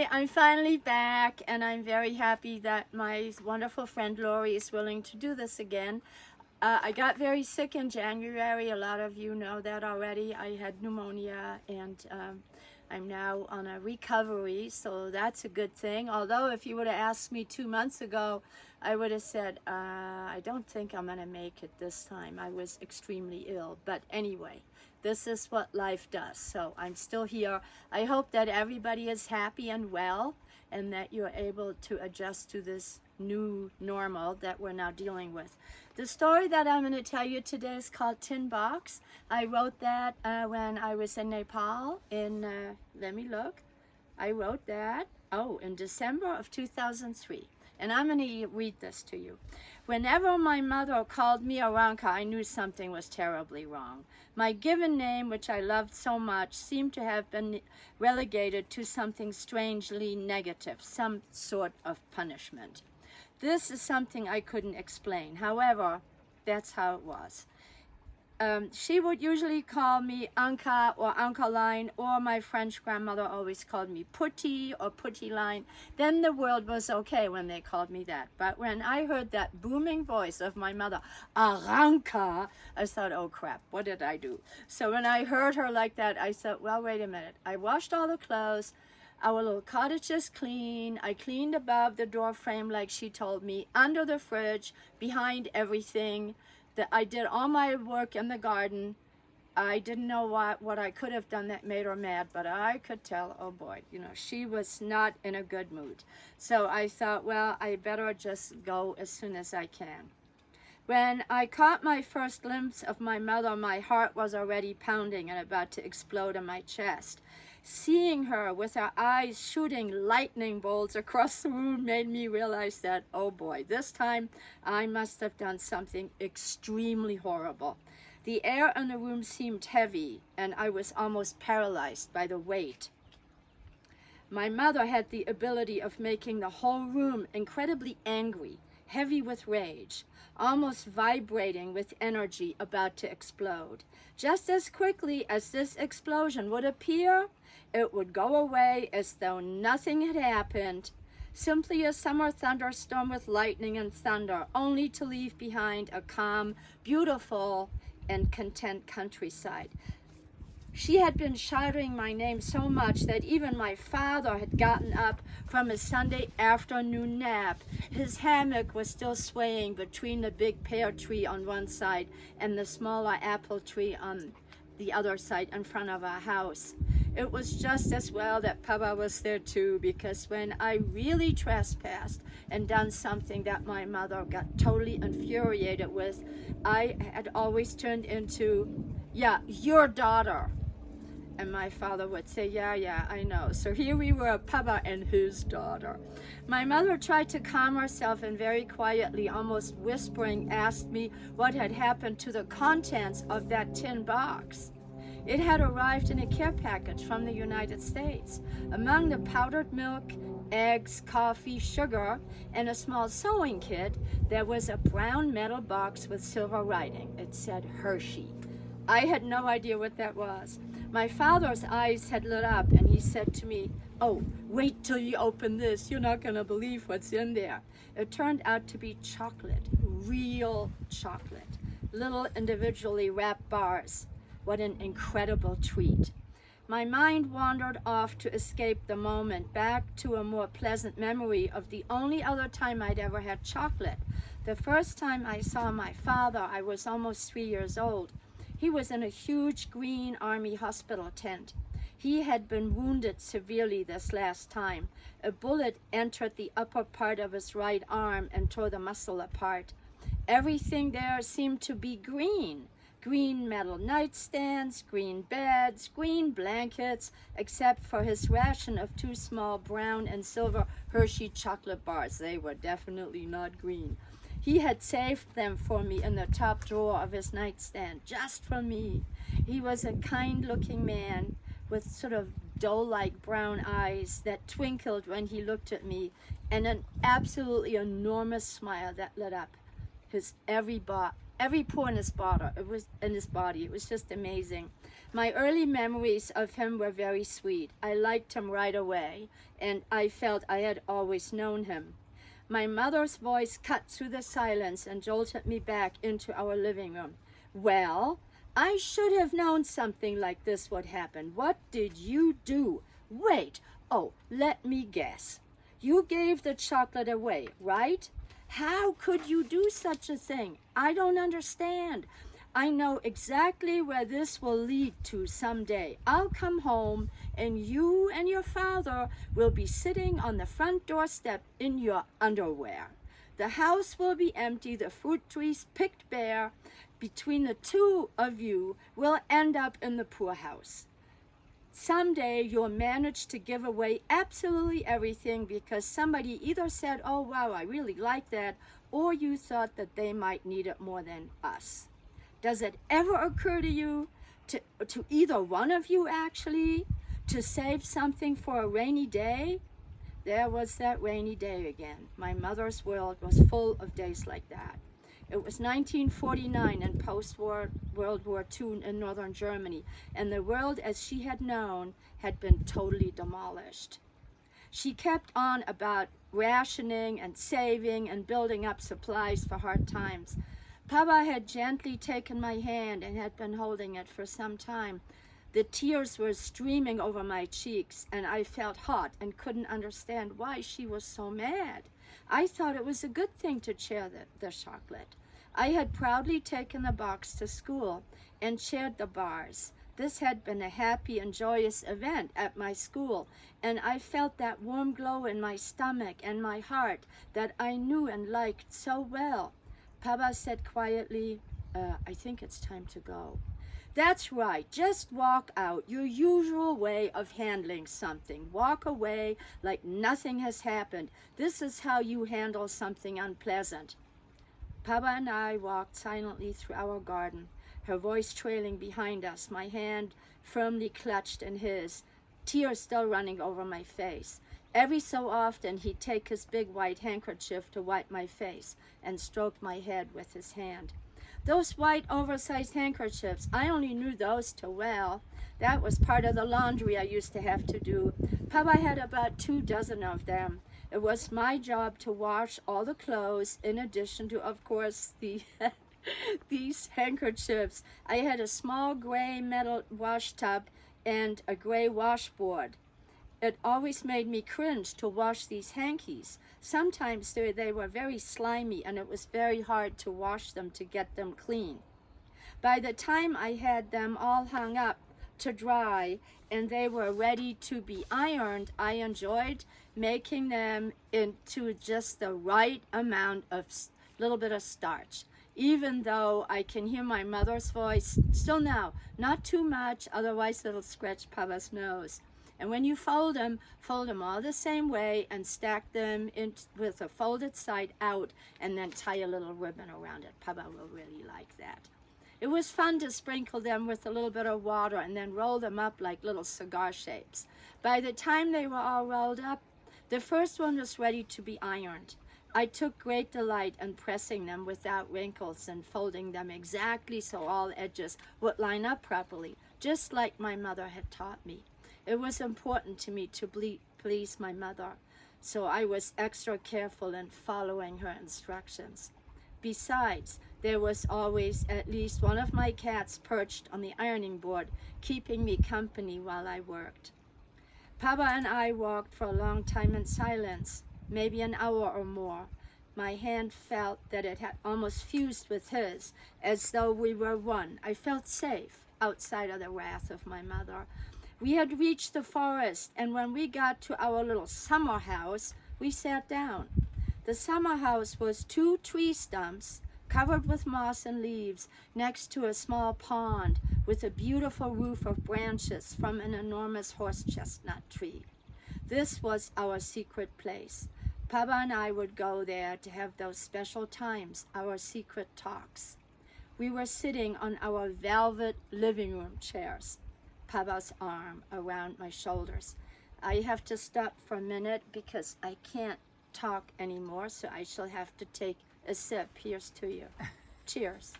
Hi, I'm finally back, and I'm very happy that my wonderful friend Lori is willing to do this again. I got very sick in January. A lot of you know that already. I had pneumonia, and I'm now on a recovery, so that's a good thing. Although if you would have asked me 2 months ago, I would have said, I don't think I'm going to make it this time. I was extremely ill. But anyway, this is what life does. So I'm still here. I hope that everybody is happy and well, and that you're able to adjust to this new normal that we're now dealing with. The story that I'm going to tell you today is called Tin Box. I wrote that when I was in Nepal in, let me look, I wrote that, in December of 2003. And I'm going to read this to you. Whenever my mother called me Aranka, I knew something was terribly wrong. My given name, which I loved so much, seemed to have been relegated to something strangely negative, some sort of punishment. This is something I couldn't explain. However, that's how it was. She would usually call me Anka or Ankaline, or my French grandmother always called me Putti or Puttiline. Then the world was okay when they called me that. But when I heard that booming voice of my mother, Aranka, I thought, oh crap, what did I do? So when I heard her like that, I said, well, wait a minute. I washed all the clothes. Our little cottage is clean. I cleaned above the door frame like she told me, under the fridge, behind everything. That I did all my work in the garden. I didn't know what I could have done that made her mad, but I could tell, oh boy, she was not in a good mood. So I thought, well, I better just go as soon as I can. When I caught my first glimpse of my mother, my heart was already pounding and about to explode in my chest. Seeing her with her eyes shooting lightning bolts across the room made me realize that, oh boy, this time I must have done something extremely horrible. The air in the room seemed heavy, and I was almost paralyzed by the weight. My mother had the ability of making the whole room incredibly angry, heavy with rage, almost vibrating with energy about to explode. Just as quickly as this explosion would appear, it would go away as though nothing had happened, simply a summer thunderstorm with lightning and thunder, only to leave behind a calm, beautiful, and content countryside. She had been shouting my name so much that even my father had gotten up from his Sunday afternoon nap. His hammock was still swaying between the big pear tree on one side and the smaller apple tree on the other side in front of our house. It was just as well that Papa was there too, because when I really trespassed and done something that my mother got totally infuriated with, I had always turned into, yeah, your daughter. And my father would say, yeah, I know. So here we were, Papa and his daughter. My mother tried to calm herself and very quietly, almost whispering, asked me what had happened to the contents of that tin box. It had arrived in a care package from the United States. Among the powdered milk, eggs, coffee, sugar, and a small sewing kit, there was a brown metal box with silver writing. It said Hershey. I had no idea what that was. My father's eyes had lit up, and he said to me, oh, wait till you open this. You're not going to believe what's in there. It turned out to be chocolate, real chocolate, little individually wrapped bars. What an incredible treat. My mind wandered off to escape the moment, back to a more pleasant memory of the only other time I'd ever had chocolate. The first time I saw my father, I was almost 3 years old. He was in a huge green army hospital tent. He had been wounded severely this last time. A bullet entered the upper part of his right arm and tore the muscle apart. Everything there seemed to be green. Green metal nightstands, green beds, green blankets, except for his ration of 2 small brown and silver Hershey chocolate bars. They were definitely not green. He had saved them for me in the top drawer of his nightstand, just for me. He was a kind-looking man with sort of doe-like brown eyes that twinkled when he looked at me, and an absolutely enormous smile that lit up his every every pore in his body. It was just amazing. My early memories of him were very sweet. I liked him right away, and I felt I had always known him. My mother's voice cut through the silence and jolted me back into our living room. Well, I should have known something like this would happen. What did you do? Wait, oh, let me guess. You gave the chocolate away, right? How could you do such a thing? I don't understand. I know exactly where this will lead to someday. I'll come home and you and your father will be sitting on the front doorstep in your underwear. The house will be empty, the fruit trees picked bare. Between the two of you, we'll end up in the poorhouse. Someday you'll manage to give away absolutely everything because somebody either said, oh wow, I really like that, or you thought that they might need it more than us. Does it ever occur to you, to either one of you actually, to save something for a rainy day? There was that rainy day again. My mother's world was full of days like that. It was 1949 and post-war World War II in northern Germany, and the world as she had known had been totally demolished. She kept on about rationing and saving and building up supplies for hard times. Papa had gently taken my hand and had been holding it for some time. The tears were streaming over my cheeks, and I felt hot and couldn't understand why she was so mad. I thought it was a good thing to share the chocolate. I had proudly taken the box to school and shared the bars. This had been a happy and joyous event at my school, and I felt that warm glow in my stomach and my heart that I knew and liked so well. Papa said quietly, I think it's time to go. That's right, just walk out, your usual way of handling something. Walk away like nothing has happened. This is how you handle something unpleasant. Papa and I walked silently through our garden, her voice trailing behind us, my hand firmly clutched in his, tears still running over my face. Every so often he'd take his big white handkerchief to wipe my face and stroke my head with his hand. Those white oversized handkerchiefs, I only knew those too well. That was part of the laundry I used to have to do. Papa had about 24 of them. It was my job to wash all the clothes, in addition to, of course, these handkerchiefs. I had a small gray metal wash tub and a gray washboard. It always made me cringe to wash these hankies. Sometimes they were very slimy and it was very hard to wash them to get them clean. By the time I had them all hung up to dry and they were ready to be ironed, I enjoyed making them into just the right amount of little bit of starch. Even though I can hear my mother's voice still now, not too much, otherwise it'll scratch Papa's nose. And when you fold them all the same way and stack them with a folded side out and then tie a little ribbon around it. Papa will really like that. It was fun to sprinkle them with a little bit of water and then roll them up like little cigar shapes. By the time they were all rolled up, the first one was ready to be ironed. I took great delight in pressing them without wrinkles and folding them exactly so all edges would line up properly, just like my mother had taught me. It was important to me to please my mother, so I was extra careful in following her instructions. Besides, there was always at least one of my cats perched on the ironing board, keeping me company while I worked. Papa and I walked for a long time in silence, maybe an hour or more. My hand felt that it had almost fused with his, as though we were one. I felt safe outside of the wrath of my mother. We had reached the forest, and when we got to our little summer house, we sat down. The summer house was 2 tree stumps covered with moss and leaves next to a small pond with a beautiful roof of branches from an enormous horse chestnut tree. This was our secret place. Papa and I would go there to have those special times, our secret talks. We were sitting on our velvet living room chairs, Papa's arm around my shoulders. I have to stop for a minute because I can't talk anymore, so I shall have to take a sip. Here's to you. Cheers.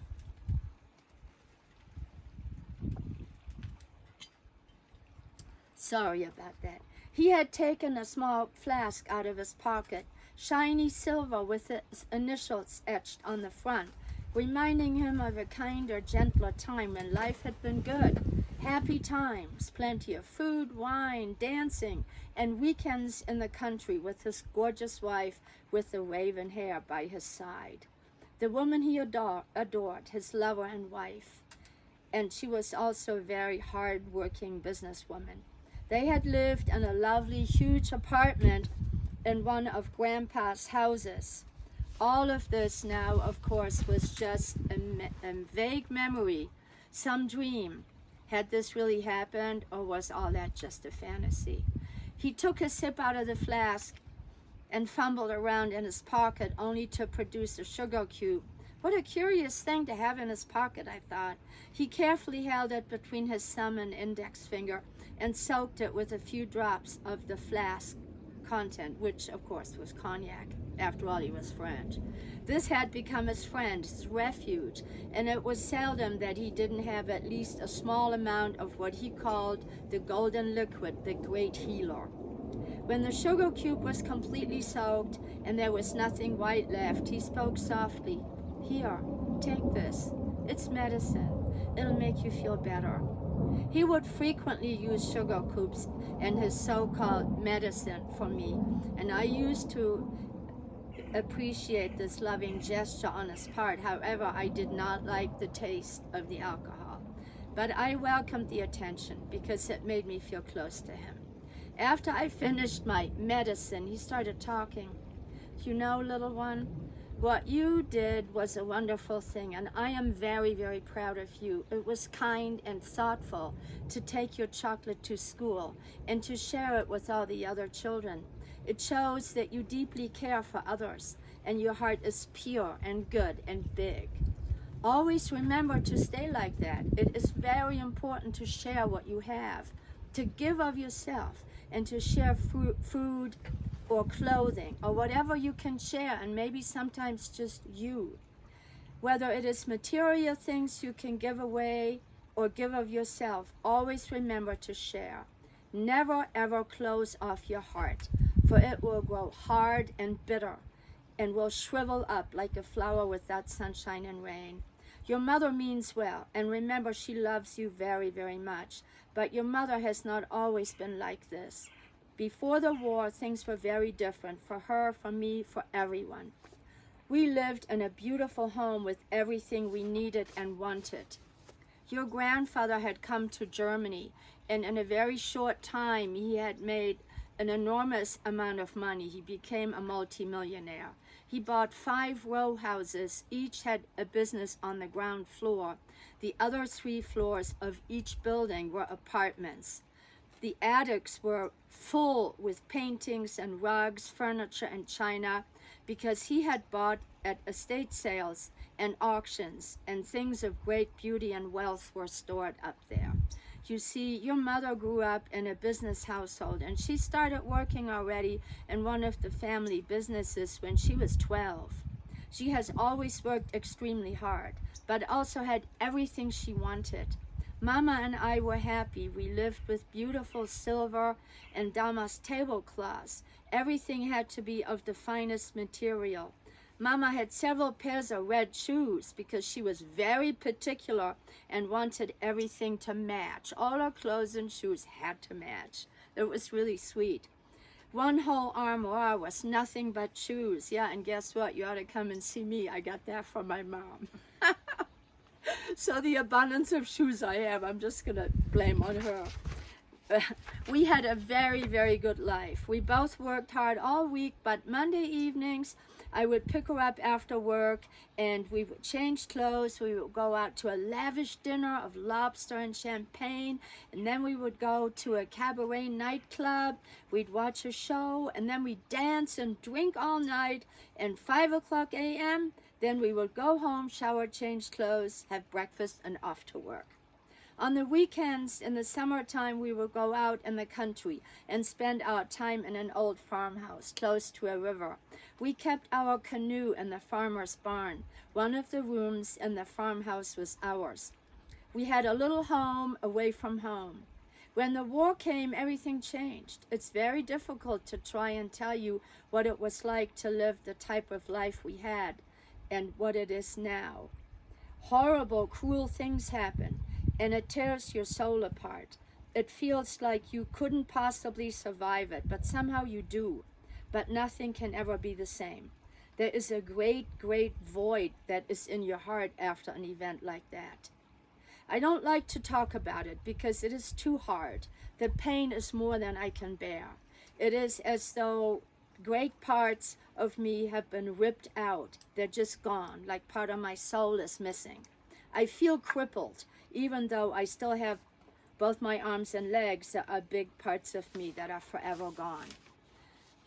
Sorry about that. He had taken a small flask out of his pocket, shiny silver with his initials etched on the front, reminding him of a kinder, gentler time when life had been good. Happy times, plenty of food, wine, dancing, and weekends in the country with his gorgeous wife with the raven hair by his side. The woman he adored, his lover and wife. And she was also a very hard-working businesswoman. They had lived in a lovely, huge apartment in one of Grandpa's houses. All of this now, of course, was just a vague memory, some dream. Had this really happened, or was all that just a fantasy? He took a sip out of the flask and fumbled around in his pocket only to produce a sugar cube. What a curious thing to have in his pocket, I thought. He carefully held it between his thumb and index finger and soaked it with a few drops of the flask content, which of course was cognac. After all, he was French. This had become his friend, his refuge, and it was seldom that he didn't have at least a small amount of what he called the golden liquid, the great healer. When the sugar cube was completely soaked and there was nothing white left, he spoke softly. Here, take this. It's medicine. It'll make you feel better. He would frequently use sugar cubes and his so-called medicine for me, and I used to appreciate this loving gesture on his part. However, I did not like the taste of the alcohol, but I welcomed the attention because it made me feel close to him. After I finished my medicine, he started talking. You know, little one, what you did was a wonderful thing, and I am very, very proud of you. It was kind and thoughtful to take your chocolate to school and to share it with all the other children. It shows that you deeply care for others, and your heart is pure and good and big. Always remember to stay like that. It is very important to share what you have, to give of yourself, and to share food or clothing or whatever you can share, and maybe sometimes just you. Whether it is material things you can give away or give of yourself, always remember to share. Never ever close off your heart, for it will grow hard and bitter and will shrivel up like a flower without sunshine and rain. Your mother means well, and remember she loves you very, very much, but your mother has not always been like this. Before the war, things were very different for her, for me, for everyone. We lived in a beautiful home with everything we needed and wanted. Your grandfather had come to Germany, and in a very short time, he had made an enormous amount of money. He became a multimillionaire. He bought 5 row houses. Each had a business on the ground floor. The other 3 floors of each building were apartments. The attics were full with paintings and rugs, furniture and china, because he had bought at estate sales and auctions, and things of great beauty and wealth were stored up there. You see, your mother grew up in a business household, and she started working already in one of the family businesses when she was 12. She has always worked extremely hard, but also had everything she wanted. Mama and I were happy. We lived with beautiful silver and damask tablecloths. Everything had to be of the finest material. Mama had several pairs of red shoes because she was very particular and wanted everything to match. All her clothes and shoes had to match. It was really sweet. One whole armoire was nothing but shoes. Yeah, and guess what? You ought to come and see me. I got that from my mom. So the abundance of shoes I have, I'm just going to blame on her. We had a very, very good life. We both worked hard all week, but Monday evenings, I would pick her up after work and we would change clothes. We would go out to a lavish dinner of lobster and champagne, and then we would go to a cabaret nightclub. We'd watch a show, and then we'd dance and drink all night, and 5 o'clock a.m., then we would go home, shower, change clothes, have breakfast, and off to work. On the weekends, in the summertime, we would go out in the country and spend our time in an old farmhouse close to a river. We kept our canoe in the farmer's barn. One of the rooms in the farmhouse was ours. We had a little home away from home. When the war came, everything changed. It's very difficult to try and tell you what it was like to live the type of life we had and what it is now. Horrible, cruel things happen, and it tears your soul apart. It feels like you couldn't possibly survive it, but somehow you do. But nothing can ever be the same. There is a great, great void that is in your heart after an event like that. I don't like to talk about it because it is too hard. The pain is more than I can bear. It is as though great parts of me have been ripped out. They're just gone, like part of my soul is missing. I feel crippled, even though I still have both my arms and legs. There are big parts of me that are forever gone.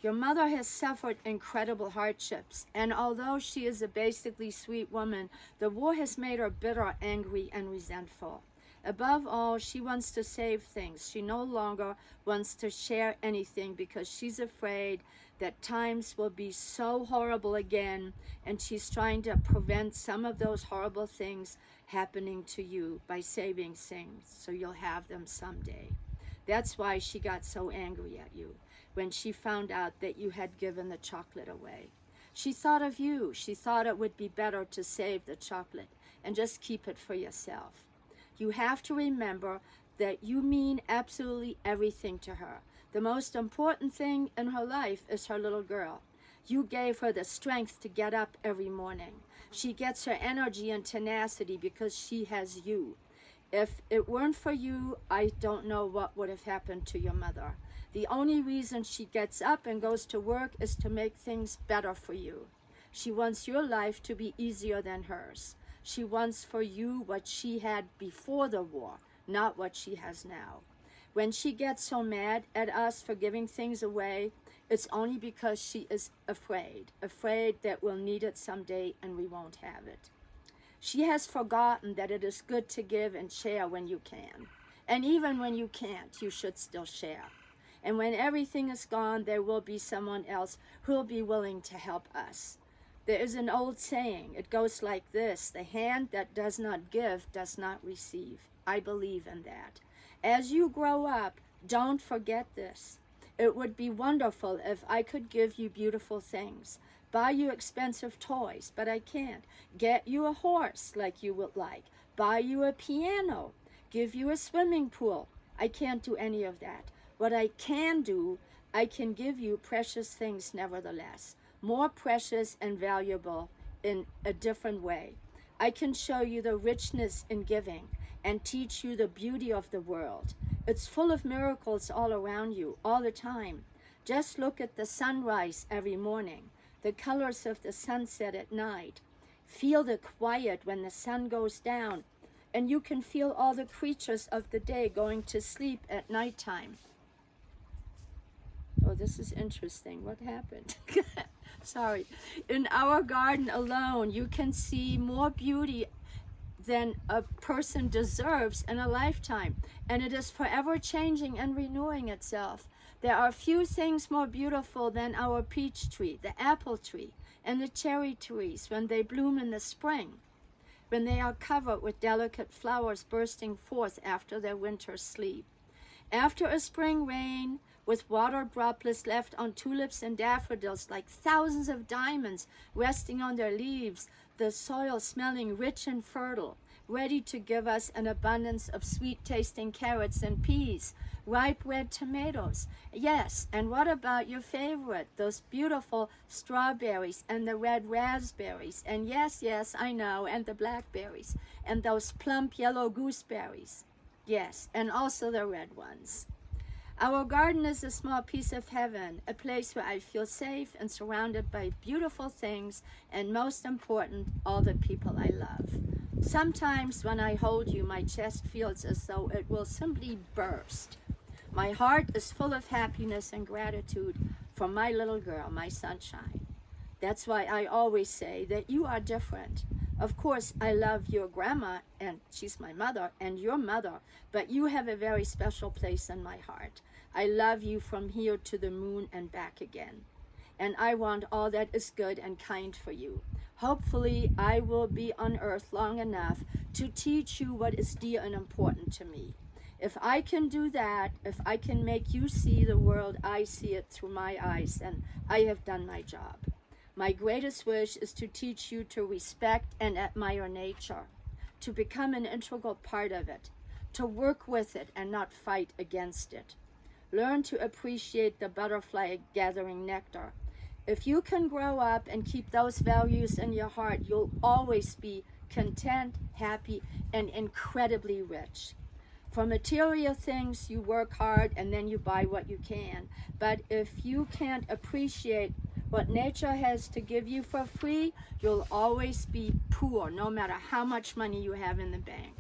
Your mother has suffered incredible hardships, and although she is a basically sweet woman, the war has made her bitter, angry, and resentful. Above all, she wants to save things. She no longer wants to share anything because she's afraid that times will be so horrible again, and she's trying to prevent some of those horrible things happening to you by saving things so you'll have them someday. That's why she got so angry at you when she found out that you had given the chocolate away. She thought of you. She thought it would be better to save the chocolate and just keep it for yourself. You have to remember that you mean absolutely everything to her. The most important thing in her life is her little girl. You gave her the strength to get up every morning. She gets her energy and tenacity because she has you. If it weren't for you, I don't know what would have happened to your mother. The only reason she gets up and goes to work is to make things better for you. She wants your life to be easier than hers. She wants for you what she had before the war, not what she has now. When she gets so mad at us for giving things away, it's only because she is afraid that we'll need it someday and we won't have it. She has forgotten that it is good to give and share when you can. And even when you can't, you should still share. And when everything is gone, there will be someone else who will be willing to help us. There is an old saying. It goes like this: the hand that does not give does not receive. I believe in that. As you grow up, don't forget this. It would be wonderful if I could give you beautiful things, buy you expensive toys, but I can't. Get you a horse like you would like, buy you a piano, give you a swimming pool. I can't do any of that. What I can do, I can give you precious things nevertheless, more precious and valuable in a different way. I can show you the richness in giving and teach you the beauty of the world. It's full of miracles all around you, all the time. Just look at the sunrise every morning, the colors of the sunset at night. Feel the quiet when the sun goes down, and you can feel all the creatures of the day going to sleep at nighttime. Oh, this is interesting. What happened? Sorry. In our garden alone, you can see more beauty than a person deserves in a lifetime. And it is forever changing and renewing itself. There are few things more beautiful than our peach tree, the apple tree, and the cherry trees when they bloom in the spring, when they are covered with delicate flowers bursting forth after their winter sleep. After a spring rain, with water droplets left on tulips and daffodils like thousands of diamonds resting on their leaves, the soil smelling rich and fertile, ready to give us an abundance of sweet-tasting carrots and peas, ripe red tomatoes. Yes, and what about your favorite, those beautiful strawberries and the red raspberries, and yes, I know, and the blackberries, and those plump yellow gooseberries. Yes, and also the red ones. Our garden is a small piece of heaven, a place where I feel safe and surrounded by beautiful things, and most important, all the people I love. Sometimes when I hold you, my chest feels as though it will simply burst. My heart is full of happiness and gratitude for my little girl, my sunshine. That's why I always say that you are different. Of course, I love your grandma, and she's my mother, and your mother, but you have a very special place in my heart. I love you from here to the moon and back again. And I want all that is good and kind for you. Hopefully, I will be on earth long enough to teach you what is dear and important to me. If I can do that, if I can make you see the world, I see it through my eyes, then I have done my job. My greatest wish is to teach you to respect and admire nature, to become an integral part of it, to work with it and not fight against it. Learn to appreciate the butterfly gathering nectar. If you can grow up and keep those values in your heart, you'll always be content, happy, and incredibly rich. For material things, you work hard and then you buy what you can. But if you can't appreciate what nature has to give you for free, you'll always be poor, no matter how much money you have in the bank.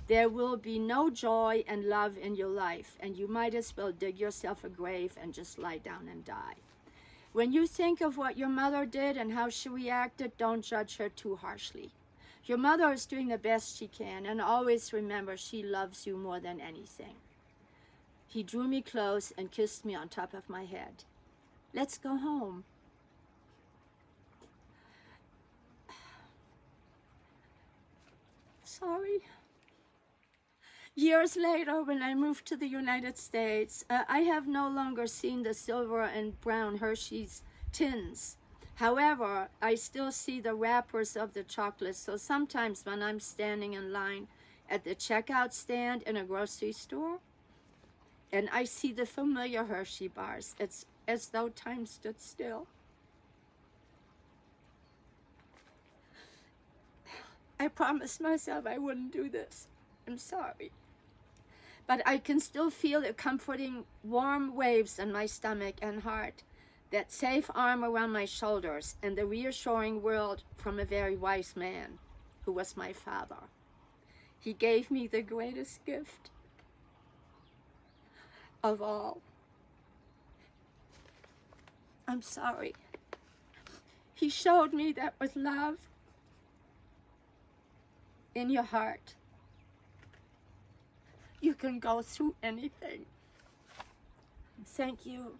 There will be no joy and love in your life, and you might as well dig yourself a grave and just lie down and die. When you think of what your mother did and how she reacted, don't judge her too harshly. Your mother is doing the best she can, and always remember she loves you more than anything. He drew me close and kissed me on top of my head. Let's go home. Sorry. Years later, when I moved to the United States, I have no longer seen the silver and brown Hershey's tins. However, I still see the wrappers of the chocolates, so sometimes when I'm standing in line at the checkout stand in a grocery store, and I see the familiar Hershey bars, it's as though time stood still. I promised myself I wouldn't do this. I'm sorry. But I can still feel the comforting, warm waves in my stomach and heart, that safe arm around my shoulders, and the reassuring word from a very wise man, who was my father. He gave me the greatest gift of all. I'm sorry. He showed me that with love in your heart, you can go through anything. Thank you.